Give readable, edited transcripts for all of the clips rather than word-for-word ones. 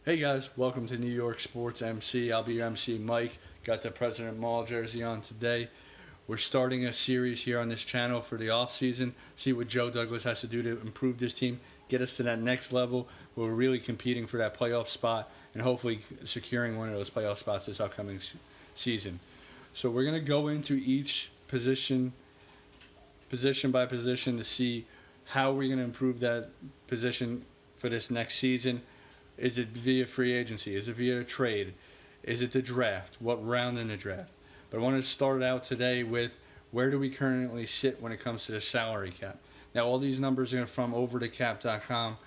Hey guys, welcome to New York Sports MC. I'll be your MC Mike. Got the President Mall jersey on today. We're starting a series here on this channel for the off season. See what Joe Douglas has to do to improve this team, get us to that next level where we're really competing for that playoff spot and hopefully securing one of those playoff spots this upcoming season. So we're going to go into each position by position to see how we're going to improve that position for this next season. Is it via free agency? Is it via a trade? Is it the draft? What round in the draft? But I wanted to start out today with where do we currently sit when it comes to the salary cap? Now, all these numbers are from overthecap.com.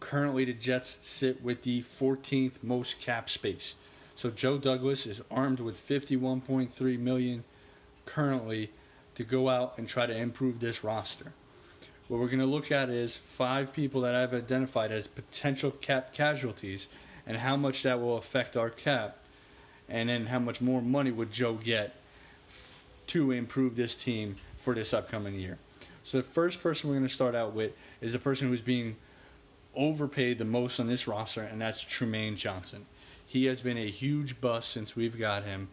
Currently, the Jets sit with the 14th most cap space. So Joe Douglas is armed with $51.3 million currently to go out and try to improve this roster. What we're going to look at is 5 people that I've identified as potential cap casualties and how much that will affect our cap, and then how much more money would Joe get to improve this team for this upcoming year. So the first person we're going to start out with is the person who's being overpaid the most on this roster, and that's Trumaine Johnson. He has been a huge bust since we've got him,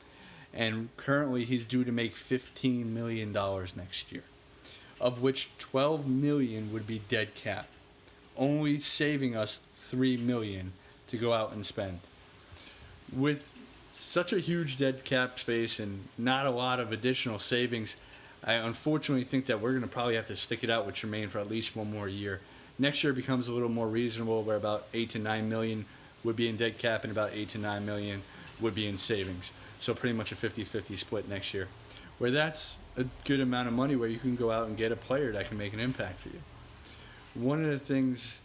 and currently he's due to make $15 million next year, of which $12 million would be dead cap, only saving us $3 million to go out and spend. With such a huge dead cap space and not a lot of additional savings, I unfortunately think that we're going to probably have to stick it out with Tremaine for at least one more year. Next year becomes a little more reasonable, where about $8 to $9 million would be in dead cap and about $8 to $9 million would be in savings. So pretty much a 50-50 split next year, where that's a good amount of money where you can go out and get a player that can make an impact for you. One of the things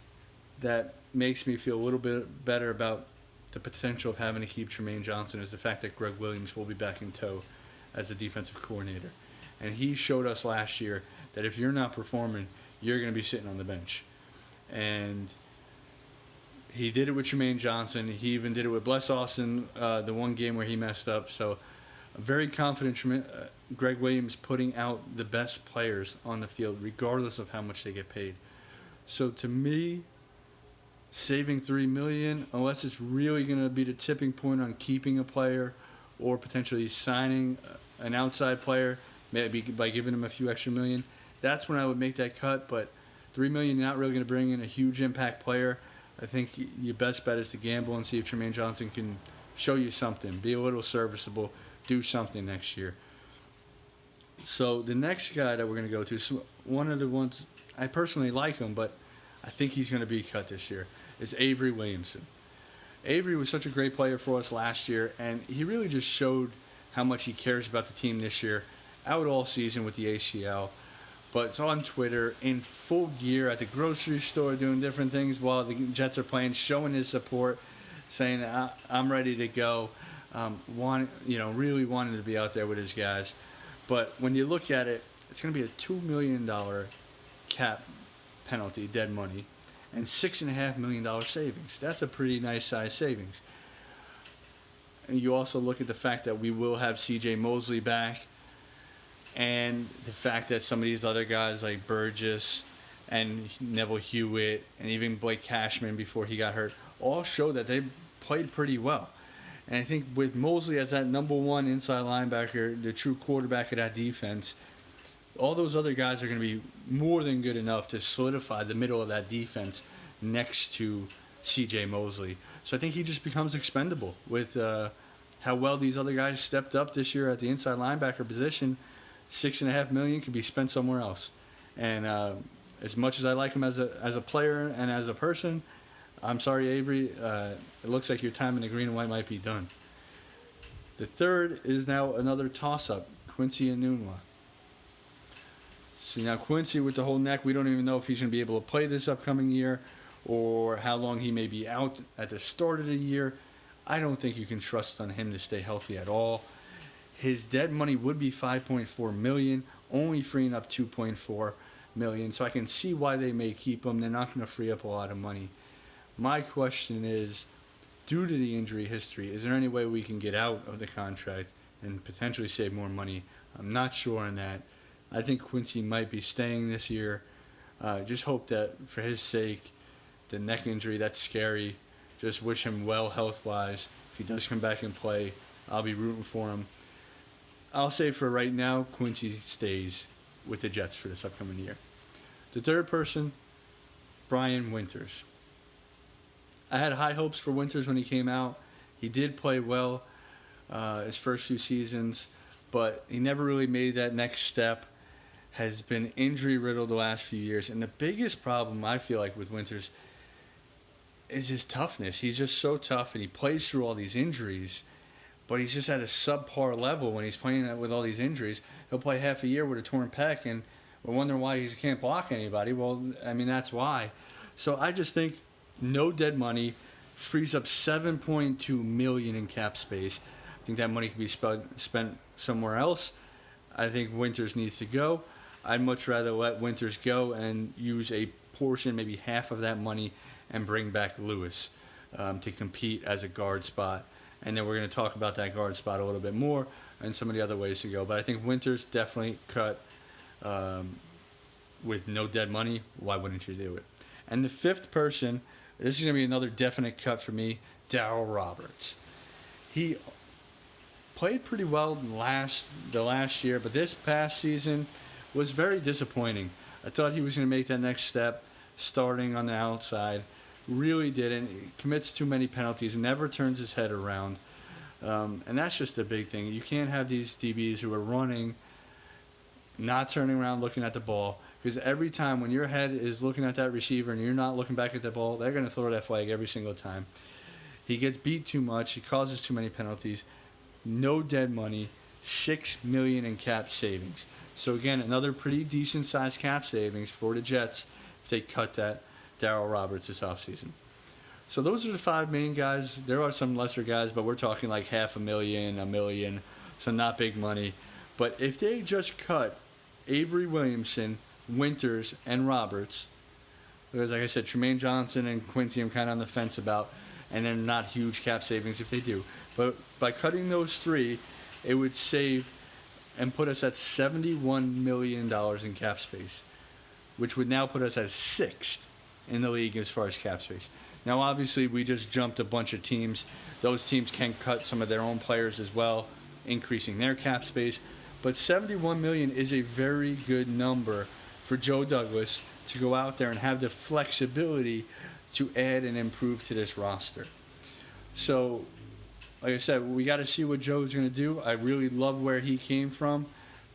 that makes me feel a little bit better about the potential of having to keep Trumaine Johnson is the fact that Greg Williams will be back in tow as a defensive coordinator. And he showed us last year that if you're not performing, you're going to be sitting on the bench. And he did it with Trumaine Johnson. He even did it with Bless Austin, the one game where he messed up. So I'm very confident Greg Williams putting out the best players on the field, regardless of how much they get paid. So to me, saving $3 million, unless it's really going to be the tipping point on keeping a player or potentially signing an outside player, maybe by giving him a few extra million, that's when I would make that cut. But $3 million, you're not really going to bring in a huge impact player. I think your best bet is to gamble and see if Trumaine Johnson can show you something, be a little serviceable, do something next year. So the next guy that we're going to go to, so one of the ones I personally like him, but I think he's going to be cut this year, is Avery Williamson. Avery was such a great player for us last year, and he really just showed how much he cares about the team this year, out all season with the ACL. But it's on Twitter, in full gear, at the grocery store, doing different things while the Jets are playing, showing his support, saying, I'm ready to go, really wanting to be out there with his guys. But when you look at it, it's going to be a $2 million cap penalty, dead money, and $6.5 million savings. That's a pretty nice size savings. And you also look at the fact that we will have C.J. Mosley back, and the fact that some of these other guys like Burgess and Neville Hewitt and even Blake Cashman before he got hurt all show that they played pretty well. And I think with Mosley as that number one inside linebacker, the true quarterback of that defense, all those other guys are going to be more than good enough to solidify the middle of that defense next to C.J. Mosley. So I think he just becomes expendable with how well these other guys stepped up this year at the inside linebacker position. $6.5 million could be spent somewhere else. And as much as I like him as a player and as a person, I'm sorry, Avery. It looks like your time in the green and white might be done. The third is now another toss-up, Quincy Enunwa. So now Quincy with the whole neck, we don't even know if he's going to be able to play this upcoming year or how long he may be out at the start of the year. I don't think you can trust on him to stay healthy at all. His dead money would be $5.4 million, only freeing up $2.4 million. So I can see why they may keep him. They're not going to free up a lot of money. My question is, due to the injury history, is there any way we can get out of the contract and potentially save more money? I'm not sure on that. I think Quincy might be staying this year. Just hope that for his sake, the neck injury, that's scary. Just wish him well health-wise. If he does come back and play, I'll be rooting for him. I'll say for right now, Quincy stays with the Jets for this upcoming year. The third person, Brian Winters. I had high hopes for Winters when he came out. He did play well his first few seasons, but he never really made that next step. Has been injury-riddled the last few years. And the biggest problem I feel like with Winters is his toughness. He's just so tough, and he plays through all these injuries, but he's just at a subpar level when he's playing with all these injuries. He'll play half a year with a torn pec, and we're wondering why he can't block anybody. Well, I mean, that's why. So I just think no dead money frees up $7.2 million in cap space. I think that money could be spent somewhere else. I think Winters needs to go. I'd much rather let Winters go and use a portion, maybe half of that money, and bring back Lewis to compete as a guard spot. And then we're going to talk about that guard spot a little bit more and some of the other ways to go. But I think Winters definitely cut with no dead money. Why wouldn't you do it? And the fifth person, this is going to be another definite cut for me, Darryl Roberts. He played pretty well the last year, but this past season was very disappointing. I thought he was going to make that next step, starting on the outside. Really didn't. He commits too many penalties, never turns his head around. And that's just the big thing. You can't have these DBs who are running, not turning around, looking at the ball. Because every time when your head is looking at that receiver and you're not looking back at the ball, they're going to throw that flag every single time. He gets beat too much. He causes too many penalties. No dead money. $6 million in cap savings. So again, another pretty decent sized cap savings for the Jets if they cut that Darryl Roberts this offseason. So those are the five main guys. There are some lesser guys, but we're talking like $500,000, $1 million, so not big money. But if they just cut Avery Williamson, Winters, and Roberts, because like I said, Tremaine Johnson and Quincy I'm kind of on the fence about, and they're not huge cap savings if they do. But by cutting those three, it would save and put us at $71 million in cap space, which would now put us at sixth in the league as far as cap space. Now, obviously, we just jumped a bunch of teams. Those teams can cut some of their own players as well, increasing their cap space. But $71 million is a very good number for Joe Douglas to go out there and have the flexibility to add and improve to this roster. So, like I said, we got to see what Joe's going to do. I really love where he came from.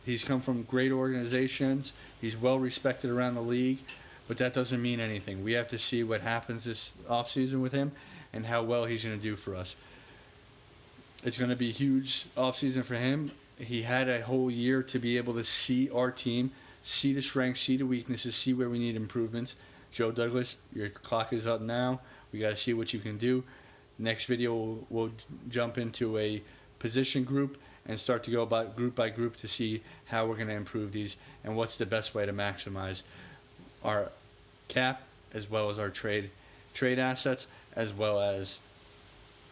He's come from great organizations. He's well respected around the league, but that doesn't mean anything. We have to see what happens this offseason with him and how well he's going to do for us. It's going to be a huge offseason for him. He had a whole year to be able to see our team, see the strengths, see the weaknesses, see where we need improvements. Joe Douglas, your clock is up now. We got to see what you can do. Next video, we'll jump into a position group and start to go about group by group to see how we're going to improve these and what's the best way to maximize our cap as well as our trade assets as well as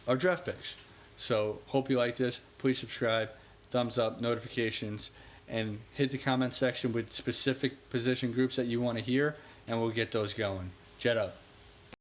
our draft picks. So hope you like this. Please subscribe, thumbs up, notifications, and hit the comment section with specific position groups that you want to hear, and we'll get those going. Jet up.